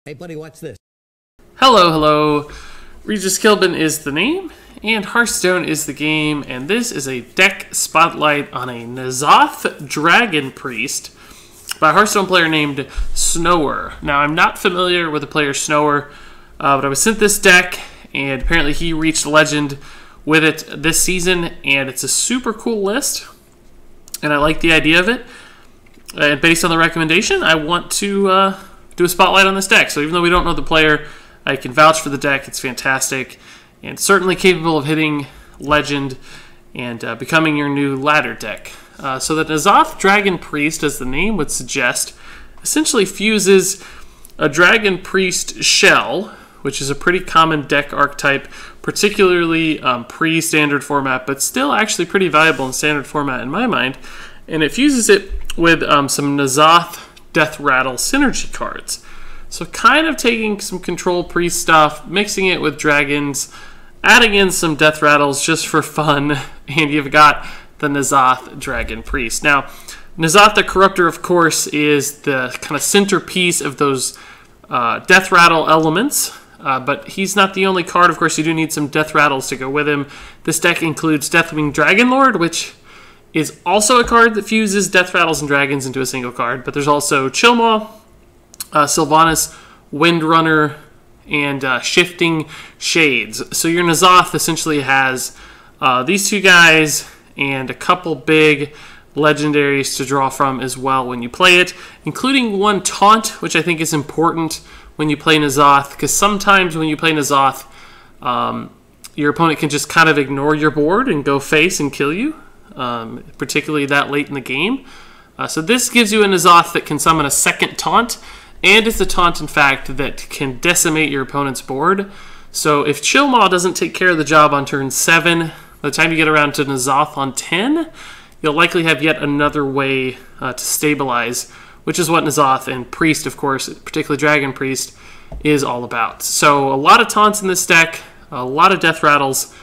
Hey buddy, watch this. Hello, hello. Regis Kilbin is the name, and Hearthstone is the game, and this is a deck spotlight on a N'Zoth Dragon Priest by a Hearthstone player named Snower. Now, I'm not familiar with the player Snower, but I was sent this deck, and apparently he reached Legend with it this season, and it's a super cool list, and I like the idea of it. And based on the recommendation, I want to do a spotlight on this deck. So even though we don't know the player, I can vouch for the deck. It's fantastic and certainly capable of hitting Legend and becoming your new ladder deck. So the N'Zoth Dragon Priest, as the name would suggest, essentially fuses a Dragon Priest shell, which is a pretty common deck archetype, particularly pre-standard format, but still actually pretty valuable in standard format in my mind. And it fuses it with some N'Zoth Death Rattle synergy cards. So kind of taking some control priest stuff, mixing it with dragons, adding in some death rattles just for fun, and you've got the N'Zoth Dragon Priest. Now, N'Zoth the Corruptor, of course, is the kind of centerpiece of those death rattle elements, but he's not the only card. Of course, you do need some death rattles to go with him. This deck includes Deathwing Dragonlord, which is also a card that fuses death rattles and dragons into a single card, but there's also Chillmaw, Sylvanas, Windrunner, and Shifting Shades. So your N'Zoth essentially has these two guys and a couple big legendaries to draw from as well when you play it, including one taunt, which I think is important when you play N'Zoth, because sometimes when you play N'Zoth, your opponent can just kind of ignore your board and go face and kill you. Particularly that late in the game. So this gives you a N'Zoth that can summon a second taunt, and it's a taunt, in fact, that can decimate your opponent's board. So if Chillmaw doesn't take care of the job on turn 7, by the time you get around to N'Zoth on 10, you'll likely have yet another way to stabilize, which is what N'Zoth and Priest, of course, particularly Dragon Priest, is all about. So a lot of taunts in this deck, a lot of death rattles,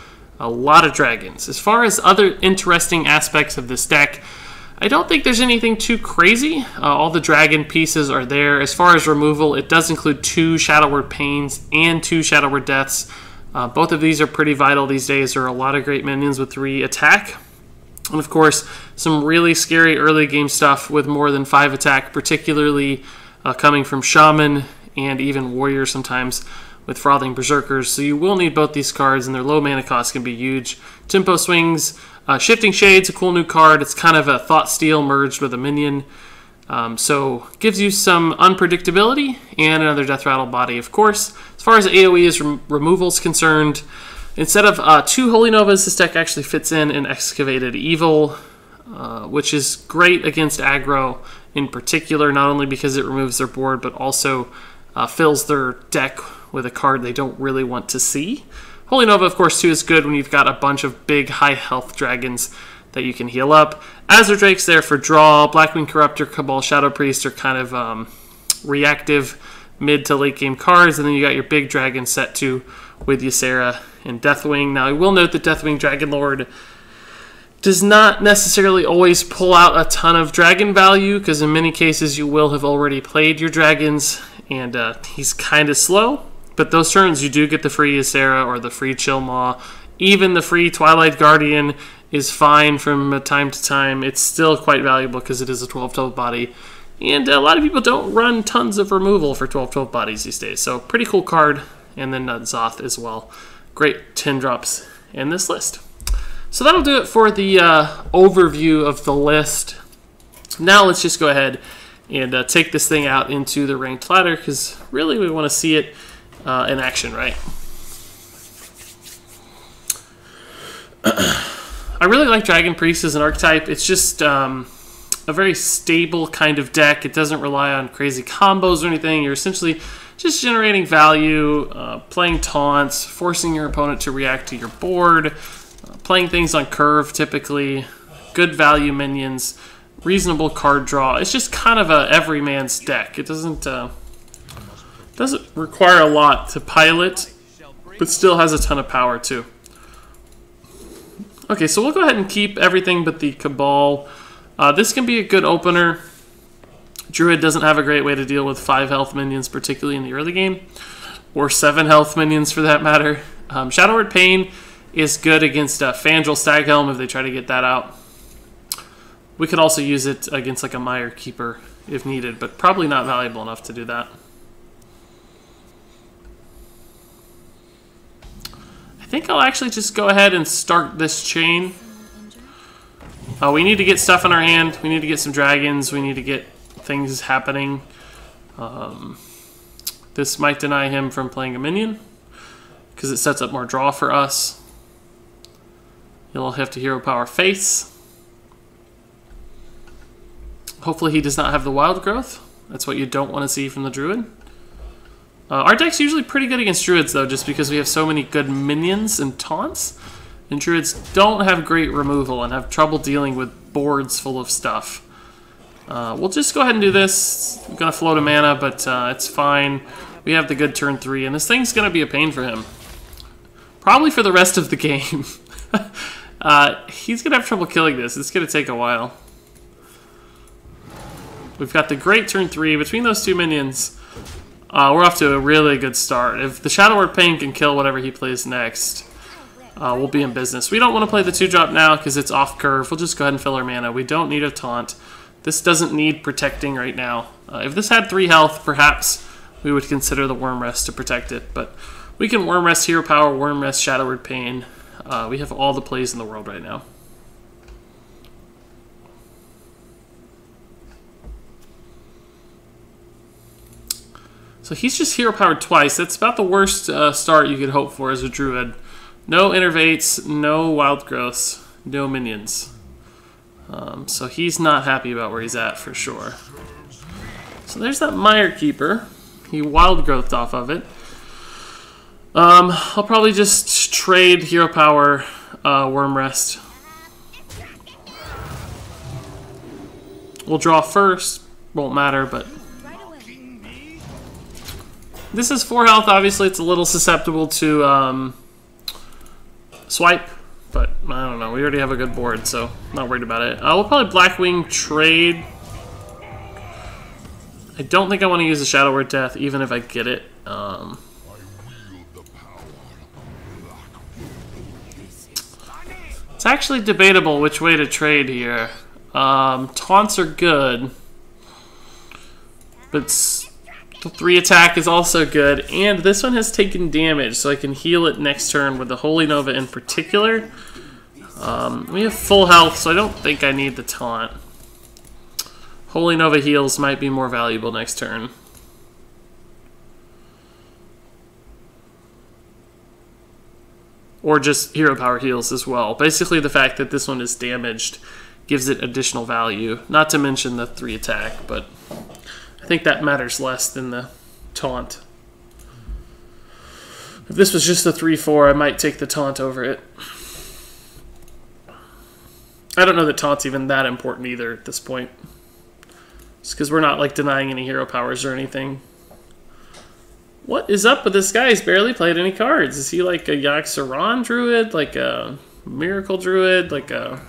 a lot of dragons. As far as other interesting aspects of this deck, I don't think there's anything too crazy. All the dragon pieces are there. As far as removal, it does include 2 Shadow Word Pains and 2 Shadow Word Deaths. Both of these are pretty vital these days. There are a lot of great minions with 3 attack. And of course, some really scary early game stuff with more than 5 attack, particularly coming from Shaman and even Warrior sometimes, with Frothing Berserkers, so you will need both these cards, and their low mana cost can be huge. Tempo Swings, Shifting Shades, a cool new card. It's kind of a Thought Steal merged with a minion, so gives you some unpredictability and another Death Rattle body, of course. As far as AoE removal is concerned, instead of 2 Holy Novas, this deck actually fits in an Excavated Evil, which is great against aggro in particular, not only because it removes their board, but also fills their deck with a card they don't really want to see. Holy Nova, of course, too, is good when you've got a bunch of big, high-health dragons that you can heal up. Azure Drake's there for draw. Blackwing Corruptor, Cabal, Shadow Priest are kind of reactive mid to late game cards, and then you got your big dragon set too with Ysera and Deathwing. Now, I will note that Deathwing Dragonlord does not necessarily always pull out a ton of dragon value, because in many cases you will have already played your dragons, and he's kind of slow. But those turns, you do get the free Ysera or the free Chillmaw. Even the free Twilight Guardian is fine from time to time. It's still quite valuable because it is a 12-12 body. And a lot of people don't run tons of removal for 12-12 bodies these days. So pretty cool card. And then N'Zoth as well. Great 10 drops in this list. So that'll do it for the overview of the list. Now let's just go ahead and take this thing out into the ranked ladder, because really we want to see it in action, right? I really like Dragon Priest as an archetype. It's just a very stable kind of deck. It doesn't rely on crazy combos or anything. You're essentially just generating value, playing taunts, forcing your opponent to react to your board, playing things on curve typically, good value minions, reasonable card draw. It's just kind of a everyman's deck. It doesn't require a lot to pilot, but still has a ton of power too. Okay, so we'll go ahead and keep everything but the Cabal. This can be a good opener. Druid doesn't have a great way to deal with 5 health minions, particularly in the early game, or 7 health minions for that matter. Shadow Word Pain is good against Fandral Staghelm if they try to get that out. We could also use it against like a Mire Keeper if needed, but probably not valuable enough to do that. I think I'll actually just go ahead and start this chain. We need to get stuff in our hand. We need to get some dragons. We need to get things happening. This might deny him from playing a minion because it sets up more draw for us. He'll have to hero power face. Hopefully he does not have the wild growth. That's what you don't want to see from the Druid. Our deck's usually pretty good against Druids though, just because we have so many good minions and taunts. And Druids don't have great removal and have trouble dealing with boards full of stuff. We'll just go ahead and do this. I'm going to float a mana, but it's fine. We have the good turn 3, and this thing's going to be a pain for him. Probably for the rest of the game. He's going to have trouble killing this. It's going to take a while. We've got the great turn 3. Between those 2 minions, we're off to a really good start. If the Shadow Word Pain can kill whatever he plays next, we'll be in business. We don't want to play the 2-drop now because it's off curve. We'll just go ahead and fill our mana. We don't need a taunt. This doesn't need protecting right now. If this had 3 health, perhaps we would consider the Worm Rest to protect it. But we can Worm Rest Hero Power, Worm Rest Shadow Word Pain. We have all the plays in the world right now. So he's just hero powered twice. That's about the worst start you could hope for as a Druid. No Innervates, no Wild Growths, no minions. So he's not happy about where he's at for sure. So there's that Mire Keeper. He Wild Growthed off of it. I'll probably just trade hero power, Worm Rest. We'll draw first. Won't matter, but this is 4 health. Obviously, it's a little susceptible to swipe, but I don't know. We already have a good board, so not worried about it. We'll probably Blackwing trade. I don't think I want to use the Shadow Word Death, even if I get it. It's actually debatable which way to trade here. Taunts are good, but the 3 attack is also good, and this one has taken damage, so I can heal it next turn with the Holy Nova in particular. We have full health, so I don't think I need the taunt. Holy Nova heals might be more valuable next turn. Or just hero power heals as well. Basically, the fact that this one is damaged gives it additional value. Not to mention the 3 attack, but I think that matters less than the taunt. If this was just a 3-4, I might take the taunt over it. I don't know that taunt's even that important either at this point. Just because we're not like denying any hero powers or anything. What is up with this guy? He's barely played any cards. Is he like a Yogg-Saron Druid? Like a Miracle Druid? Like a...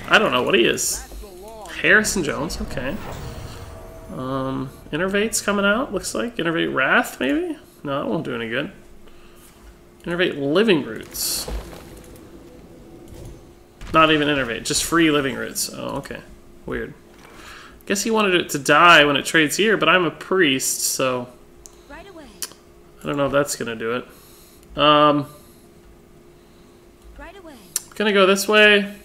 I don't know what he is. Harrison Jones, okay. Innervate's coming out, looks like. Innervate Wrath, maybe? No, that won't do any good. Innervate Living Roots. Not even Innervate, just free Living Roots. Oh, okay. Weird. Guess he wanted it to die when it trades here, but I'm a priest, so... I don't know if that's going to do it. Gonna go this way.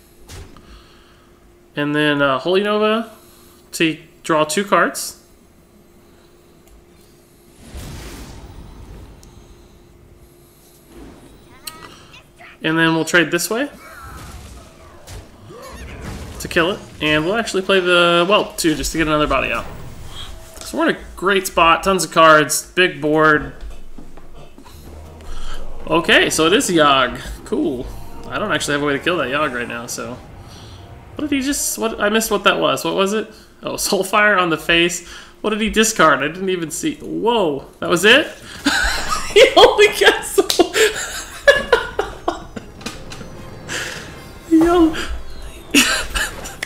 And then Holy Nova to draw 2 cards. And then we'll trade this way to kill it. And we'll actually play the Whelp too, just to get another body out. So we're in a great spot, tons of cards, big board. Okay, so it is Yogg. Cool. I don't actually have a way to kill that Yogg right now, so... What did he just... What? I missed what that was. What was it? Oh, Soulfire on the face. What did he discard? I didn't even see... Whoa. That was it? He only got Soul...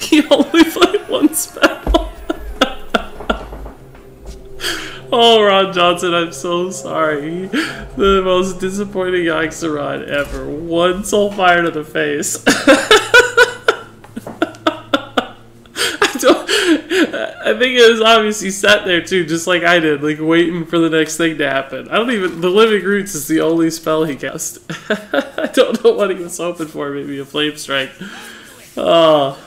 he only played 1 spell. Oh, Ron Johnson, I'm so sorry. The most disappointing Yikes-a-Ron ever. One Soulfire to the face. I think it was obviously sat there too, just like I did, like waiting for the next thing to happen. I don't even. The Living Roots is the only spell he cast. I don't know what he was hoping for. Maybe a Flame Strike. Oh,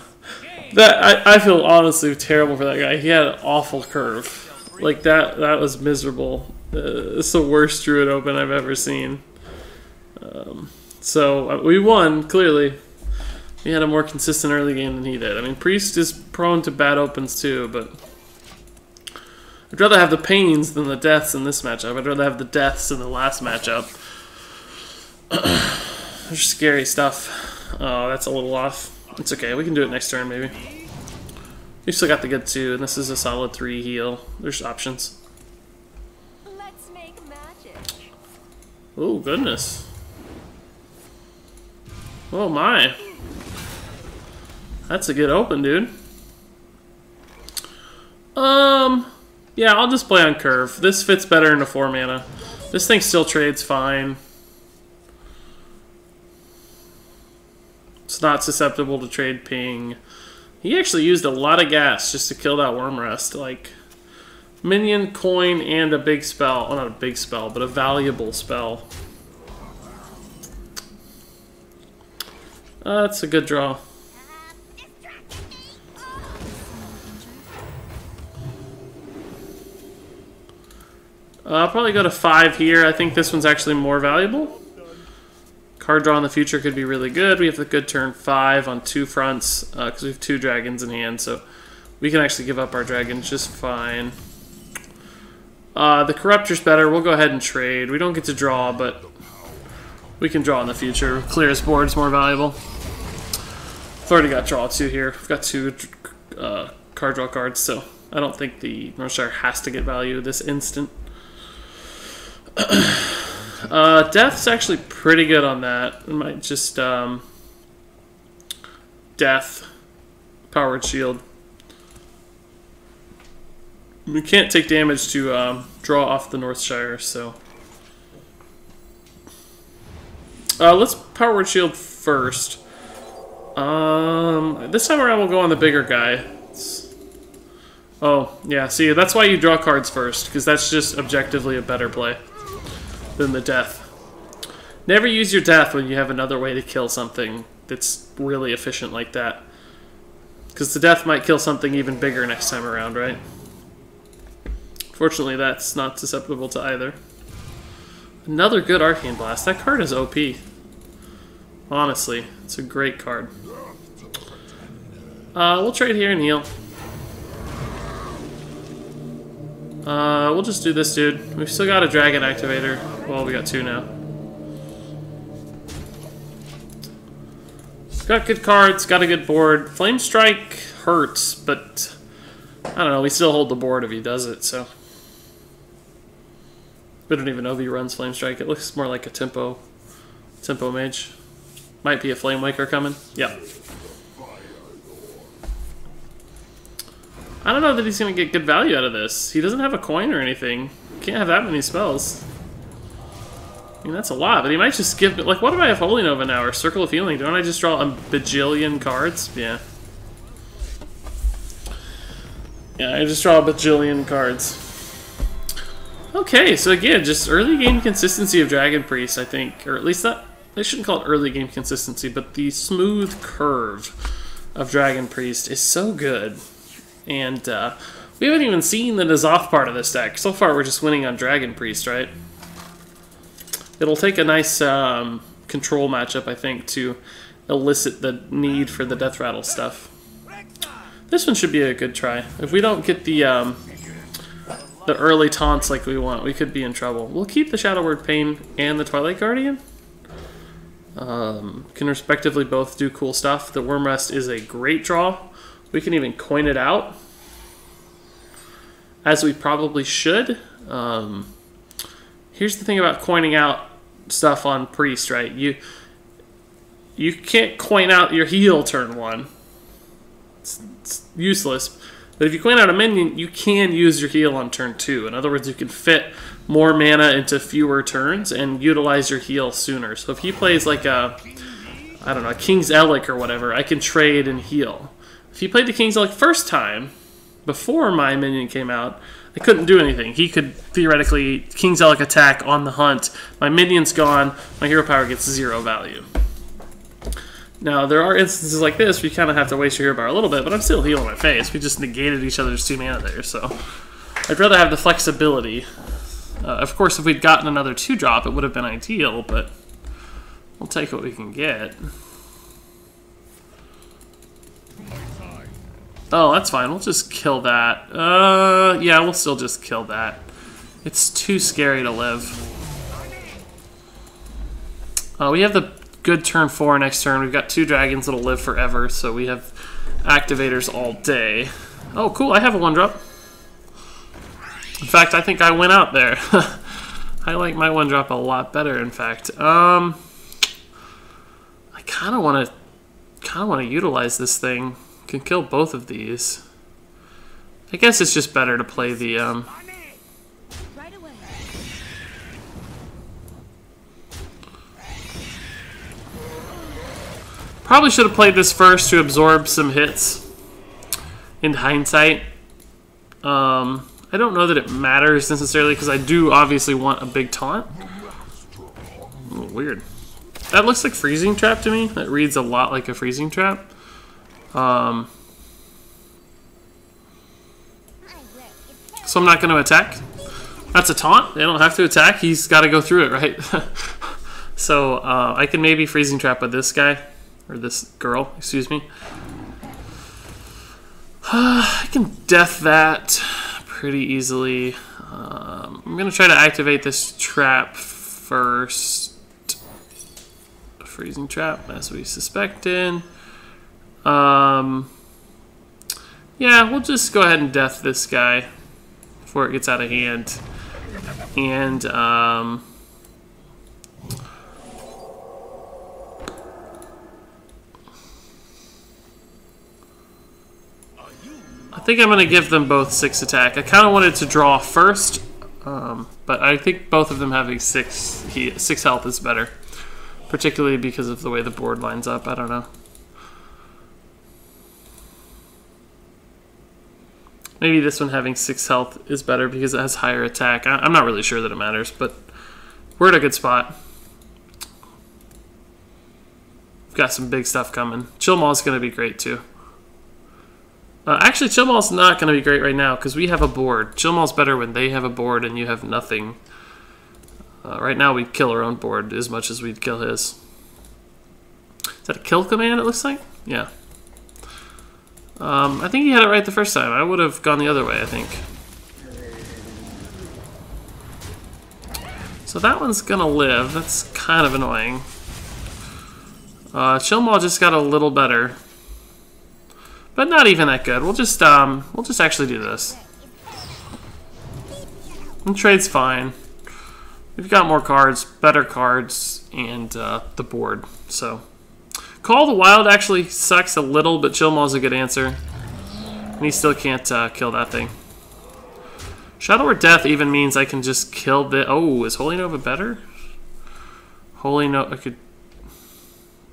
I feel honestly terrible for that guy. He had an awful curve. Like that was miserable. It's the worst Druid open I've ever seen. So we won clearly. He had a more consistent early game than he did. I mean, Priest is prone to bad opens too, but I'd rather have the pains than the deaths in this matchup. I'd rather have the deaths in the last matchup. There's scary stuff. Oh, that's a little off. It's okay. We can do it next turn, maybe. We still got the good 2, and this is a solid 3 heal. There's options. Let's make magic. Oh, goodness. Oh, my. That's a good open, dude. Yeah, I'll just play on curve. This fits better into 4 mana. This thing still trades fine. It's not susceptible to trade ping. He actually used a lot of gas just to kill that Worm Rest. Like, minion, coin, and a big spell. Well, not a big spell, but a valuable spell. That's a good draw. I'll probably go to 5 here. I think this one's actually more valuable. Card draw in the future could be really good. We have the good turn 5 on 2 fronts because we have 2 dragons in hand, so we can actually give up our dragons just fine. The Corruptor's better. We'll go ahead and trade. We don't get to draw, but we can draw in the future. Clearest board's more valuable. I've already got draw 2 here. I've got 2 card draw cards, so I don't think the Northshire has to get value this instant. Death's actually pretty good on that. We might just Death, Powered Shield. We can't take damage to draw off the Northshire, so let's Powered Shield first. This time around we'll go on the bigger guy. Oh yeah, see, that's why you draw cards first, because that's just objectively a better play than the death. Never use your death when you have another way to kill something that's really efficient like that. Because the death might kill something even bigger next time around, right? Fortunately, that's not susceptible to either. Another good Arcane Blast. That card is OP. Honestly, it's a great card. We'll trade here and heal. We'll just do this, dude. We've still got a Dragon Activator. Well, we got 2 now. Got good cards, got a good board. Flame Strike hurts, but I don't know, we still hold the board if he does it, so. We don't even know if he runs Flame Strike. It looks more like a tempo mage. Might be a Flame Waker coming. Yeah. I don't know that he's going to get good value out of this. He doesn't have a coin or anything. Can't have that many spells. I mean, that's a lot, but he might just give... Like, what if I have Holy Nova now, or Circle of Healing? Don't I just draw a bajillion cards? Yeah. Yeah, I just draw a bajillion cards. Okay, so again, just early game consistency of Dragon Priest, I think. Or at least that... They shouldn't call it early game consistency, but the smooth curve of Dragon Priest is so good. And we haven't even seen the N'Zoth part of this deck. So far, we're just winning on Dragon Priest, right? It'll take a nice control matchup, I think, to elicit the need for the Death Rattle stuff. This one should be a good try. If we don't get the early taunts like we want, we could be in trouble. We'll keep the Shadow Word Pain and the Twilight Guardian. Can respectively both do cool stuff. The Worm Rest is a great draw. We can even coin it out, as we probably should. Here's the thing about coining out stuff on Priest, right? You can't coin out your heal turn 1. It's useless. But if you coin out a minion, you can use your heal on turn 2. In other words, you can fit more mana into fewer turns and utilize your heal sooner. So if he plays like a, I don't know, a King's Elic or whatever, I can trade and heal. If he played the King's Elic first time, before my minion came out, I couldn't do anything. He could theoretically King's Elic attack on the hunt. My minion's gone. My hero power gets 0 value. Now, there are instances like this where you kind of have to waste your hero power a little bit, but I'm still healing my face. We just negated each other's 2 mana there, so I'd rather have the flexibility. Of course, if we'd gotten another 2-drop, it would have been ideal, but we'll take what we can get. Oh, that's fine. We'll just kill that. Yeah, we'll still just kill that. It's too scary to live. We have the good turn 4 next turn. We've got 2 dragons that'll live forever, so we have activators all day. Oh, cool. I have a 1-drop. In fact, I think I went out there. I like my 1-drop a lot better, in fact. I kind of want to utilize this thing. Can kill both of these. I guess it's just better to play the probably should have played this first to absorb some hits in hindsight. I don't know that it matters necessarily because I do obviously want a big taunt. Oh, weird. That looks like Freezing Trap to me. That reads a lot like a Freezing Trap. So I'm not going to attack. That's a taunt. They don't have to attack. He's got to go through it, right? So I can maybe Freezing Trap with this guy. Or this girl, excuse me. I can death that pretty easily. I'm going to try to activate this trap first. Freezing Trap, as we suspected. Yeah, we'll just go ahead and death this guy before it gets out of hand. And, I think I'm going to give them both 6 attack. I kind of wanted to draw first, but I think both of them having 6 health is better. Particularly because of the way the board lines up. I don't know. Maybe this one having 6 health is better because it has higher attack. I'm not really sure that it matters, but we're at a good spot. We've got some big stuff coming. Chill Maw's going to be great too. Actually, Chill Maw's not going to be great right now because we have a board. Chill Maw's better when they have a board and you have nothing. Right now we kill our own board as much as we'd kill his. Is that a kill command, it looks like? Yeah. I think he had it right the first time. I would have gone the other way, I think. So that one's gonna live. That's kind of annoying. Chill Maw just got a little better. But not even that good. We'll just actually do this. And trade's fine. We've got more cards, better cards, and the board. So, Call the Wild actually sucks a little, but Chill Maw's a good answer. And he still can't kill that thing. Shadow or Death even means I can just kill the... Oh, is Holy Nova better? Holy Nova... I could...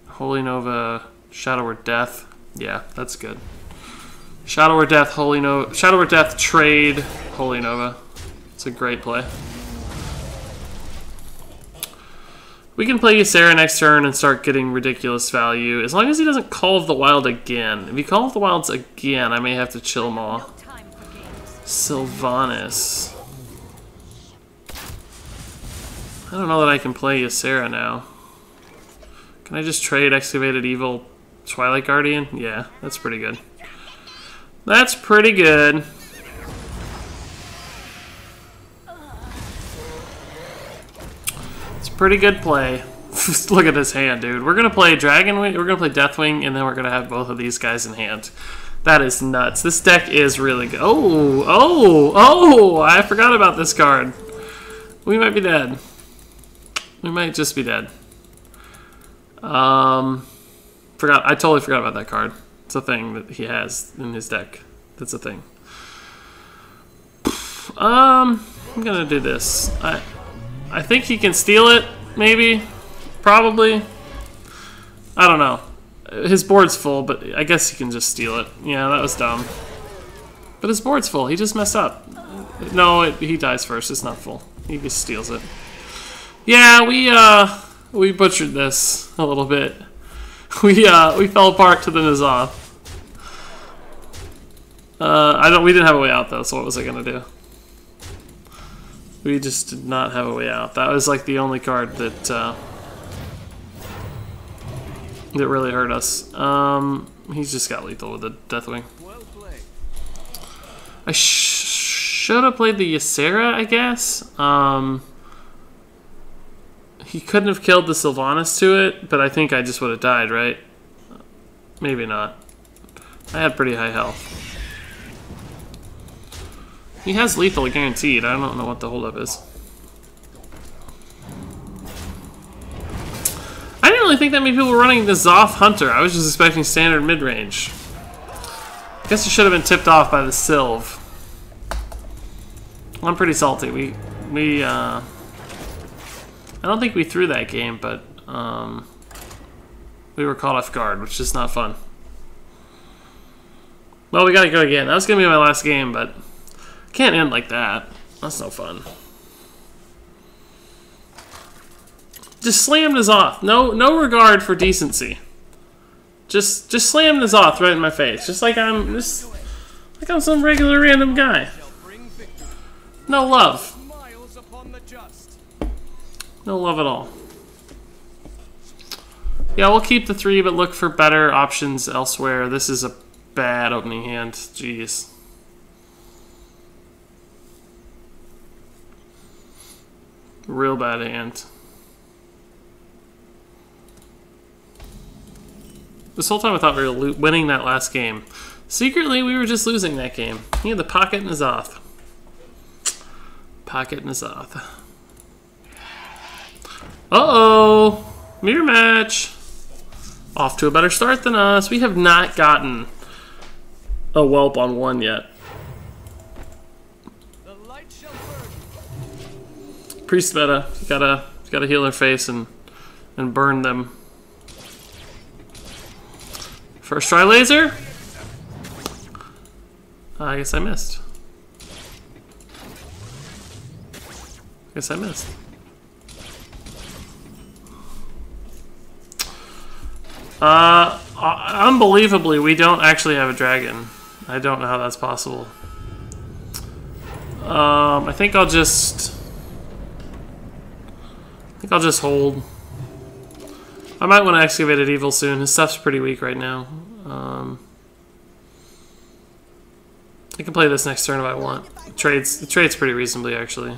Holy Nova... Shadow or Death. Yeah, that's good. Shadow or Death, Holy Nova... Shadow or Death, trade, Holy Nova. It's a great play. We can play Ysera next turn and start getting ridiculous value, as long as he doesn't Call of the Wild again. If he Call of the Wilds again, I may have to Chill Maw. Sylvanas. I don't know that I can play Ysera now. Can I just trade Excavated Evil Twilight Guardian? Yeah, that's pretty good. That's pretty good. Pretty good play. Look at this hand, dude. We're gonna play Dragonwing, we're gonna play Deathwing, and then we're gonna have both of these guys in hand. That is nuts. This deck is really good. Oh! I forgot about this card. We might be dead. We might just be dead. I totally forgot about that card. It's a thing that he has in his deck. That's a thing. I'm gonna do this. I think he can steal it, maybe, probably. I don't know. His board's full, but I guess he can just steal it. Yeah, that was dumb. But his board's full. He just messed up. No, he dies first. It's not full. He just steals it. Yeah, we butchered this a little bit. We fell apart to the N'Zoth. We didn't have a way out though, so what was I gonna do? We just did not have a way out. That was like the only card that that really hurt us. He's just got lethal with the Deathwing. I should have played the Ysera, I guess. He couldn't have killed the Sylvanas to it, but I think I just would have died, right? Maybe not. I had pretty high health. He has lethal guaranteed. I don't know what the holdup is. I didn't really think that many people were running the Zoth Hunter. I was just expecting standard mid-range. I guess it should have been tipped off by the Sylv. I'm pretty salty. I don't think we threw that game, but we were caught off guard, which is not fun. Well, we gotta go again. That was gonna be my last game, but can't end like that. That's no fun. Just slam N'Zoth. No regard for decency. Just slam N'Zoth right in my face. Just like I'm some regular random guy. No love. No love at all. Yeah, we'll keep the 3, but look for better options elsewhere. This is a bad opening hand. Jeez. Real bad hand. This whole time I thought we were winning that last game. Secretly, we were just losing that game. He had the Pocket N'Zoth. Pocket N'Zoth. Uh-oh! Mirror match! Off to a better start than us. We have not gotten a whelp on 1 yet. Priest meta. You gotta heal their face and burn them. First try laser. I guess I missed. Unbelievably, we don't actually have a dragon. I don't know how that's possible. I think I'll just hold. I might want to Excavated Evil soon. His stuff's pretty weak right now. I can play this next turn if I want. It trades pretty reasonably, actually.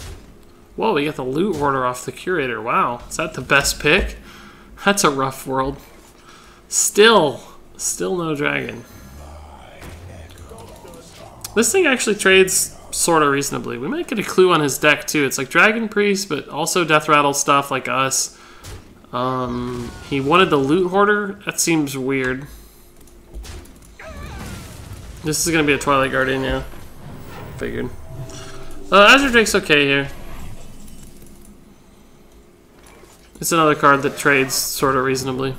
Whoa, we got the Loot Hoarder off the Curator. Wow, is that the best pick? That's a rough world. Still no dragon. This thing actually trades sort of reasonably. We might get a clue on his deck too. It's like Dragon Priest, but also Death Rattle stuff like us. He wanted the Loot Hoarder. That seems weird. This is gonna be a Twilight Guardian, yeah. Figured. Azure Drake's okay here. It's another card that trades sort of reasonably.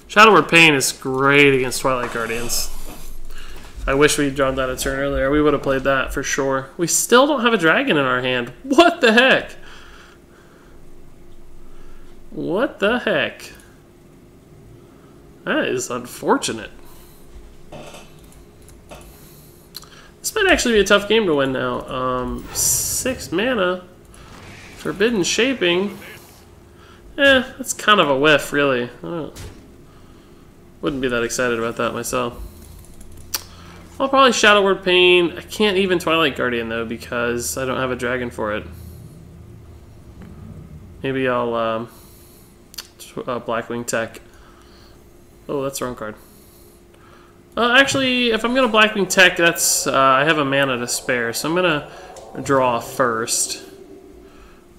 Shadow Word Pain is great against Twilight Guardians. I wish we'd drawn that a turn earlier. We would have played that for sure. We still don't have a dragon in our hand. What the heck? What the heck? That is unfortunate. This might actually be a tough game to win now. 6 mana. Forbidden Shaping. That's kind of a whiff, really. Wouldn't be that excited about that myself. I'll probably Shadow Word Pain. I can't even Twilight Guardian, though, because I don't have a dragon for it. Maybe I'll Blackwing Tech. Oh, that's the wrong card. Actually, if I'm going to Blackwing Tech, that's I have a mana to spare, so I'm going to draw first.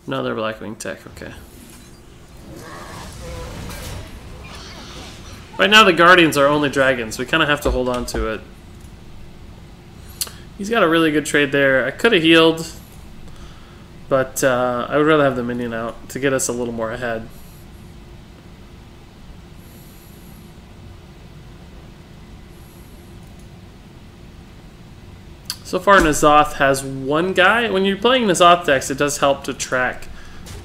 Another Blackwing Tech, okay. Right now the Guardians are only dragons. We kind of have to hold on to it. He's got a really good trade there. I could have healed, but I would rather have the minion out to get us a little more ahead. So far, N'Zoth has one guy. When you're playing N'Zoth decks, it does help to track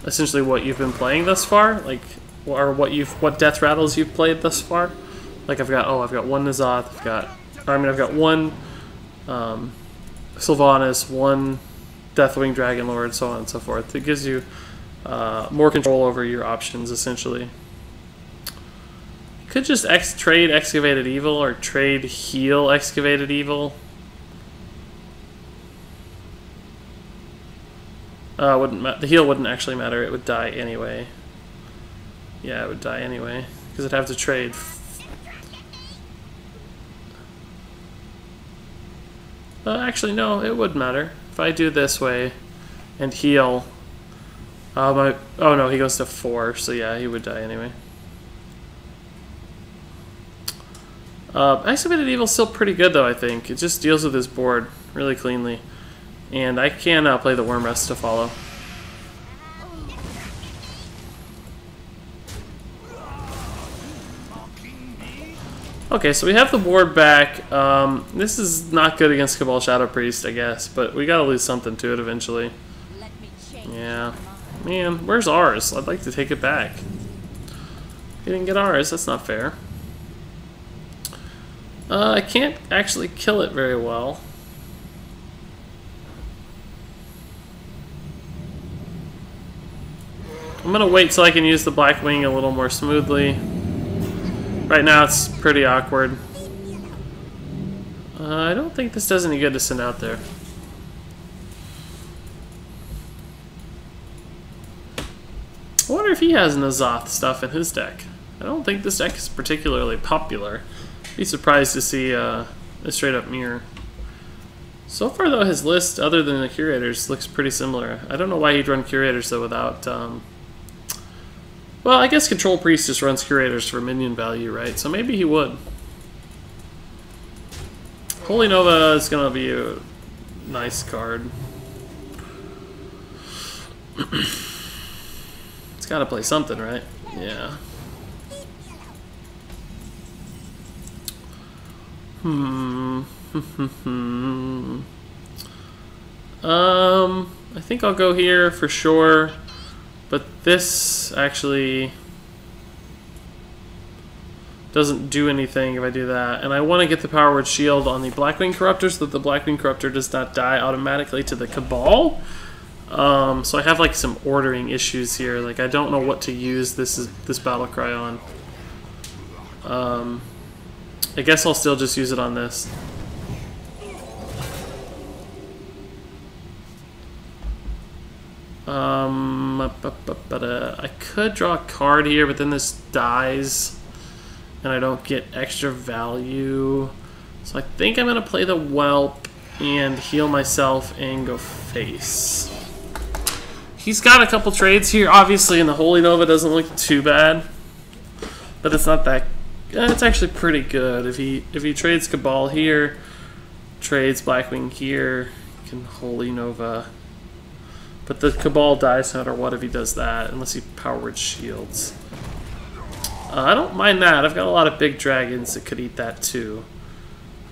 essentially what you've been playing thus far, like, or what death rattles you've played thus far. Like I've got one N'Zoth, I've got one Sylvanas, one Deathwing Dragon Lord, so on and so forth. It gives you more control over your options essentially. You could just trade Excavated Evil or trade heal Excavated Evil. The heal wouldn't actually matter. It would die anyway. Yeah, it would die anyway because it'd have to trade. Actually, no, it would matter if I do this way and heal. Oh no, he goes to 4, so yeah, he would die anyway. Excavated Evil's still pretty good though. I think it just deals with his board really cleanly. And I can play the Worm Rest to follow. Okay, so we have the board back. This is not good against Cabal Shadow Priest, I guess, but we gotta lose something to it eventually. Yeah. Man, where's ours? I'd like to take it back. He didn't get ours, that's not fair. I can't actually kill it very well. I'm gonna wait till I can use the Blackwing a little more smoothly. Right now it's pretty awkward. I don't think this does any good to send out there. I wonder if he has N'Zoth stuff in his deck. I don't think this deck is particularly popular. Be surprised to see a straight up mirror. So far though, his list, other than the Curators, looks pretty similar. I don't know why he'd run Curators though without... well, I guess Control Priest just runs Curators for minion value, right? So maybe he would. Holy Nova is going to be a nice card. It's got to play something, right? Yeah. I think I'll go here for sure. But this actually doesn't do anything if I do that. And I want to get the Power Word Shield on the Blackwing Corruptor so that the Blackwing Corruptor does not die automatically to the Cabal. So I have like some ordering issues here. Like I don't know what to use this battle cry on. I guess I'll still just use it on this. I could draw a card here, but then this dies, and I don't get extra value. So I think I'm going to play the Whelp and heal myself and go face. He's got a couple trades here, obviously, and the Holy Nova doesn't look too bad, but it's not that. It's actually pretty good. If he trades Cabal here, trades Blackwing here, can Holy Nova. But the Cabal dies no matter what if he does that, unless he Power Word Shields. I don't mind that. I've got a lot of big dragons that could eat that too.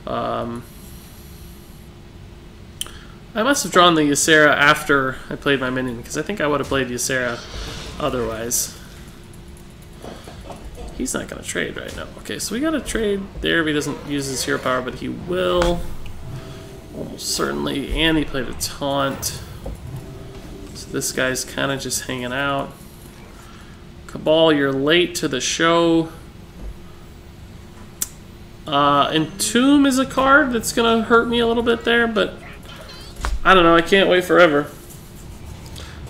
I must have drawn the Ysera after I played my minion, because I think I would have played Ysera otherwise. He's not going to trade right now. Okay, so we got to trade there if he doesn't use his hero power, but he will. Almost certainly. And he played a taunt. This guy's kind of just hanging out. Cabal, you're late to the show. Entomb is a card that's going to hurt me a little bit there, but I don't know. I can't wait forever.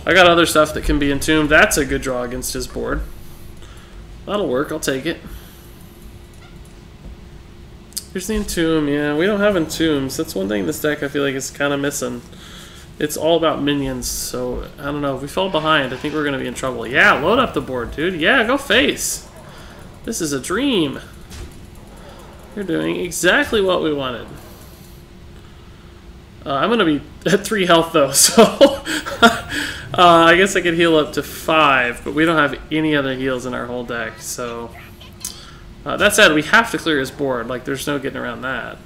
I got other stuff that can be entombed. That's a good draw against his board. That'll work. I'll take it. Here's the entomb. Yeah, we don't have entombs. That's one thing this deck I feel like is kind of missing. It's all about minions, so I don't know. If we fall behind, I think we're going to be in trouble. Yeah, load up the board, dude. Yeah, go face. This is a dream. You're doing exactly what we wanted. I'm going to be at 3 health though, so I guess I could heal up to 5, but we don't have any other heals in our whole deck, so that said, we have to clear his board. Like, there's no getting around that.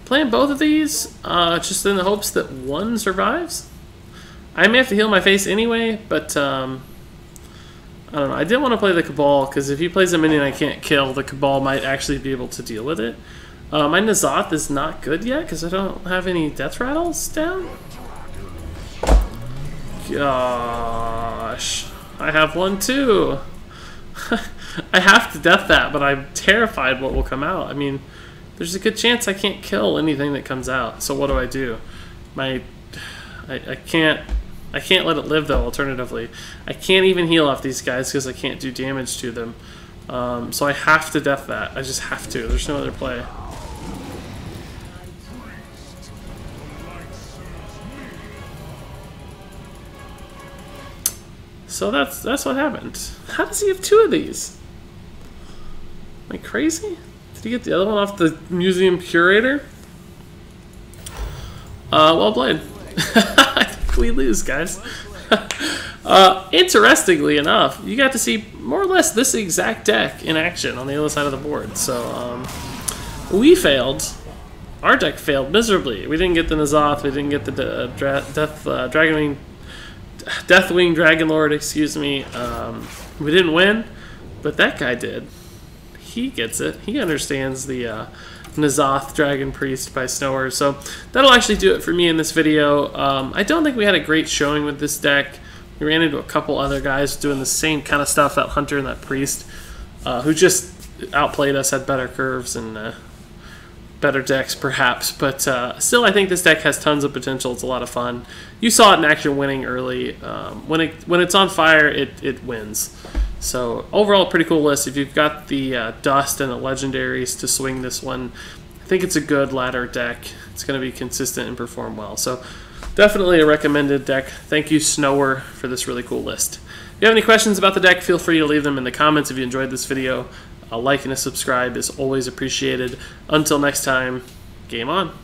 Playing both of these, just in the hopes that one survives. I may have to heal my face anyway, but I don't know. I didn't want to play the Cabal, because if he plays a minion I can't kill, the Cabal might actually be able to deal with it. My N'Zoth is not good yet, because I don't have any Death Rattles down. Gosh. I have one too. I have to death that, but I'm terrified what will come out. I mean, there's a good chance I can't kill anything that comes out. So what do? I can't let it live though. Alternatively, I can't even heal off these guys because I can't do damage to them. So I have to death that. I just have to. There's no other play. So that's what happened. How does he have 2 of these? Am I crazy? Did he get the other one off the museum curator? Well played. I think we lose, guys. Interestingly enough, you got to see more or less this exact deck in action on the other side of the board. So we failed. Our deck failed miserably. We didn't get the N'Zoth. We didn't get the Deathwing Dragonlord, excuse me. We didn't win, but that guy did. He gets it. He understands the N'Zoth Dragon Priest by Snower. So that'll actually do it for me in this video. I don't think we had a great showing with this deck. We ran into a couple other guys doing the same kind of stuff, that Hunter and that Priest, who just outplayed us, had better curves and better decks perhaps, but still I think this deck has tons of potential. It's a lot of fun. You saw it in action winning early. When it's on fire, it wins. So overall, pretty cool list. If you've got the Dust and the Legendaries to swing this one, I think it's a good ladder deck. It's going to be consistent and perform well. So definitely a recommended deck. Thank you, Snower, for this really cool list. If you have any questions about the deck, feel free to leave them in the comments. If you enjoyed this video, a like and a subscribe is always appreciated. Until next time, game on.